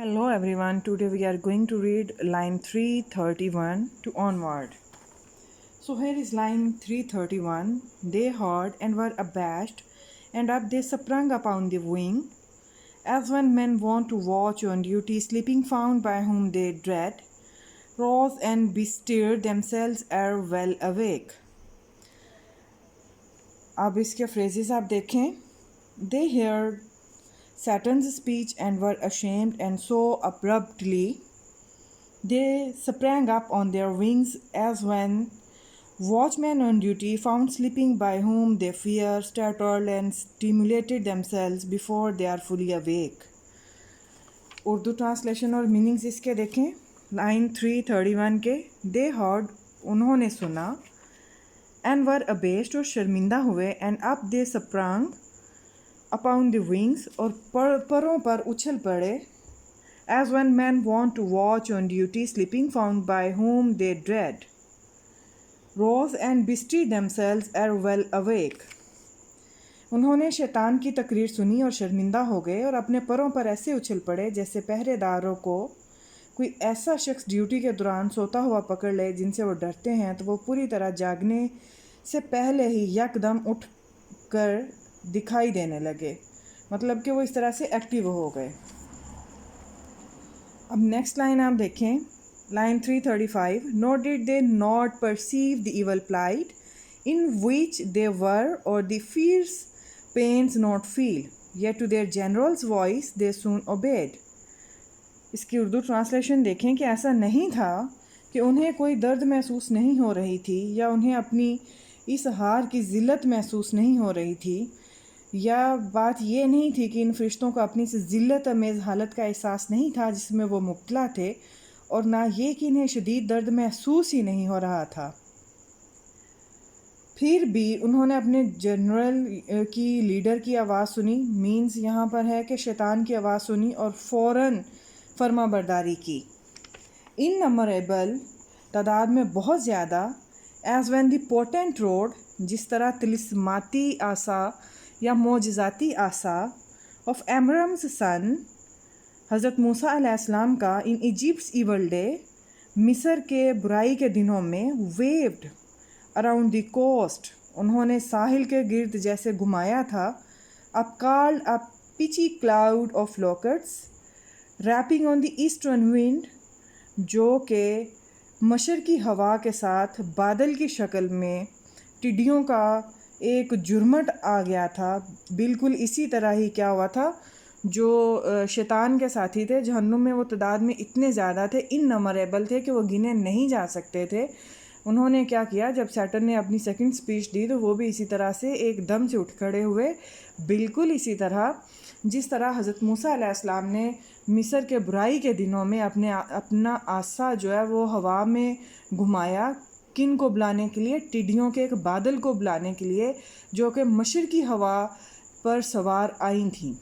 Hello everyone, today we are going to read line 331 to onward. So here is line 331. They heard and were abashed, and up they sprung upon the wing, as when men want to watch on duty, sleeping found by whom they dread, rose and bestirred themselves ere well awake. अब इसके phrases आप देखें. They heard Saturn's speech and were ashamed, and so abruptly they sprang up on their wings as when watchmen on duty, found sleeping by whom they fear, startled and stimulated themselves before they are fully awake. Urdu translation और meanings इसके देखें. Line 331 के दे heard उन्होंने सुना, and वर अबेस्ड और शर्मिंदा हुए, and up they sprung upon the wings और परों पर उछल पड़े, as when men want to watch on duty, sleeping found by whom they dread, rose and bestirred themselves ere well awake. उन्होंने शैतान की तकरीर सुनी और शर्मिंदा हो गए और अपने परों पर ऐसे उछल पड़े जैसे पहरेदारों को कोई ऐसा शख्स ड्यूटी के दौरान सोता हुआ पकड़ ले जिनसे वो डरते हैं, तो वो पूरी तरह जागने से पहले ही यकदम उठ कर दिखाई देने लगे. मतलब कि वो इस तरह से एक्टिव हो गए. अब नेक्स्ट लाइन आप देखें. Line 335. Nor did they not perceive the evil plight in which they were, or the fierce pains not feel, yet to their general's voice they soon obeyed. इसकी उर्दू ट्रांसलेशन देखें कि ऐसा नहीं था कि उन्हें कोई दर्द महसूस नहीं हो रही थी, या उन्हें अपनी इस हार की ज़िल्लत महसूस नहीं हो रही थी, या बात ये नहीं थी कि इन फरिश्तों को अपनी से ज़िल्लत अमेज़ हालत का एहसास नहीं था जिसमें वो मुब्तला थे, और ना ये कि इन्हें शदीद दर्द महसूस ही नहीं हो रहा था. फिर भी उन्होंने अपने जनरल की लीडर की आवाज़ सुनी. मीन्स यहाँ पर है कि शैतान की आवाज़ सुनी और फ़ौरन फर्मा बरदारी की. इननमरेबल तादाद में बहुत ज़्यादा, as when the potent road, जिस तरह तिलिस्माती आसा या मोजज़ाती आसा ऑफ एमरम्स सन, हज़रत मूसा अलैहिस्सलाम का इन इजिप्ट्स इवल डे, मिस्र के बुराई के दिनों में, वेव्ड अराउंड द कोस्ट, उन्होंने साहिल के गिर्द जैसे घुमाया था. अब called a pitchy cloud of locusts warping on the eastern wind, जो कि मशरकी हवा के साथ बादल की शक्ल में टिड्डियों का एक जुर्मट आ गया था. बिल्कुल इसी तरह ही क्या हुआ था, जो शैतान के साथी थे जहन्नुम में, वो तादाद में इतने ज़्यादा थे, इननमरेबल थे कि वो गिने नहीं जा सकते थे. उन्होंने क्या किया, जब सैटर्न ने अपनी सेकंड स्पीच दी तो वो भी इसी तरह से एकदम से उठ खड़े हुए, बिल्कुल इसी तरह जिस तरह हज़रत मूसा अलैहिस्सलाम ने मिस्र के बुराई के दिनों में अपना आसा जो है वो हवा में घुमाया. किन को बुलाने के लिए? टिड्डियों के एक बादल को बुलाने के लिए जो कि मशरकी हवा पर सवार आई थी.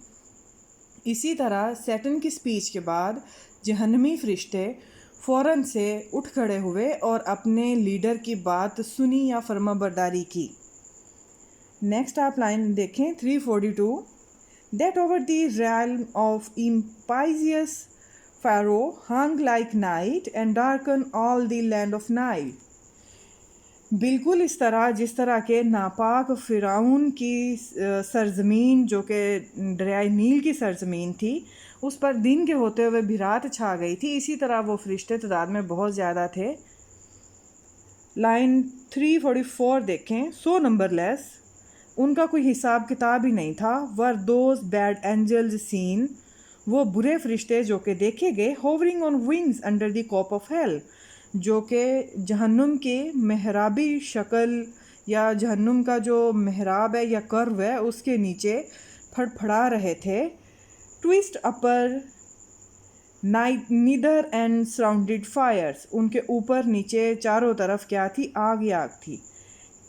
इसी तरह सैटर्न की स्पीच के बाद जहन्नमी फरिश्ते फ़ौरन से उठ खड़े हुए और अपने लीडर की बात सुनी या फर्माबरदारी की. नेक्स्ट आप लाइन देखें 342. That over the realm of impious Pharaoh hung like night and darkened all the land of Nile. बिल्कुल इस तरह जिस तरह के नापाक फ़िरौन की सरज़मीन, जो कि दरियाए नील की सरज़मीन थी, उस पर दिन के होते हुए भी रात छा गई थी, इसी तरह वो फरिश्ते तादाद में बहुत ज़्यादा थे. लाइन 344 देखें. सो नंबरलेस, उनका कोई हिसाब किताब ही नहीं था. Were those bad angels seen, वो बुरे फरिश्ते जो कि देखे गए, hovering on wings under the cope of hell, जो कि जहन्नुम के महराबी शक्ल या जहन्नुम का जो महराब है या कर्व है उसके नीचे फड़फड़ा रहे थे. Twixt upper nether and surrounded fires, उनके ऊपर नीचे चारों तरफ क्या थी? आग ही आग थी.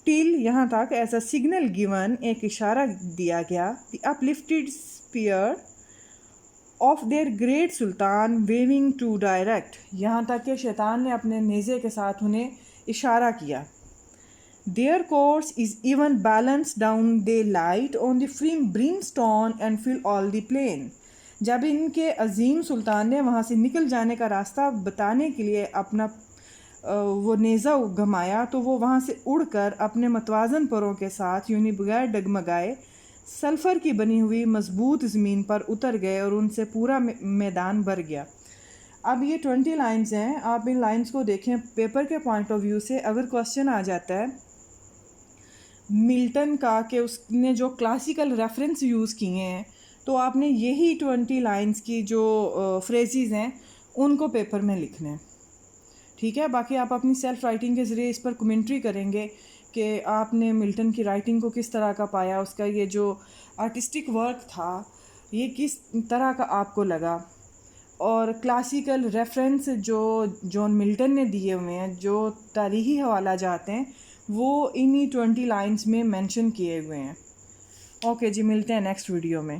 टिल, यहाँ तक एज अ सिग्नल गिवन, एक इशारा दिया गया. The uplifted spear of their great sultan waving to direct, यहाँ तक कि शैतान ने अपने नेज़े के साथ उन्हें इशारा किया. Their course is even balance down they light on the firm brimstone and fill all the plain, جب ان کے عظیم سلطان نے وہاں سے نکل جانے کا راستہ بتانے کے لیے اپنا وہ نیزہ گھمایا تو وہ وہاں سے اڑ کر اپنے متوازن پروں کے ساتھ یونی بغیر ڈگمگائے سلفر کی بنی ہوئی مضبوط زمین پر اتر گئے اور ان سے پورا میدان بھر گیا۔ اب یہ 20 لائنز ہیں، آپ ان لائنز کو دیکھیں پیپر کے پوائنٹ آف ویو سے۔ اگر کوسچن آ جاتا ہے ملٹن کا کہ اس نے جو کلاسیکل ریفرنس یوز کیے ہیں تو آپ نے یہی 20 لائنز کی جو فریزز ہیں ان کو پیپر میں لکھنا ہے، ٹھیک ہے؟ باقی آپ اپنی سیلف رائٹنگ کے ذریعے اس پر کمنٹری کریں گے کہ آپ نے ملٹن کی رائٹنگ کو کس طرح کا پایا، اس کا یہ جو آرٹسٹک ورک تھا یہ کس طرح کا آپ کو لگا، اور کلاسیکل ریفرنس جو جان ملٹن نے دیے ہوئے ہیں، جو تاریخی حوالہ جات ہیں، وہ انہی 20 لائنز میں مینشن کیے ہوئے ہیں۔ اوکے جی، ملتے ہیں نیکسٹ ویڈیو میں۔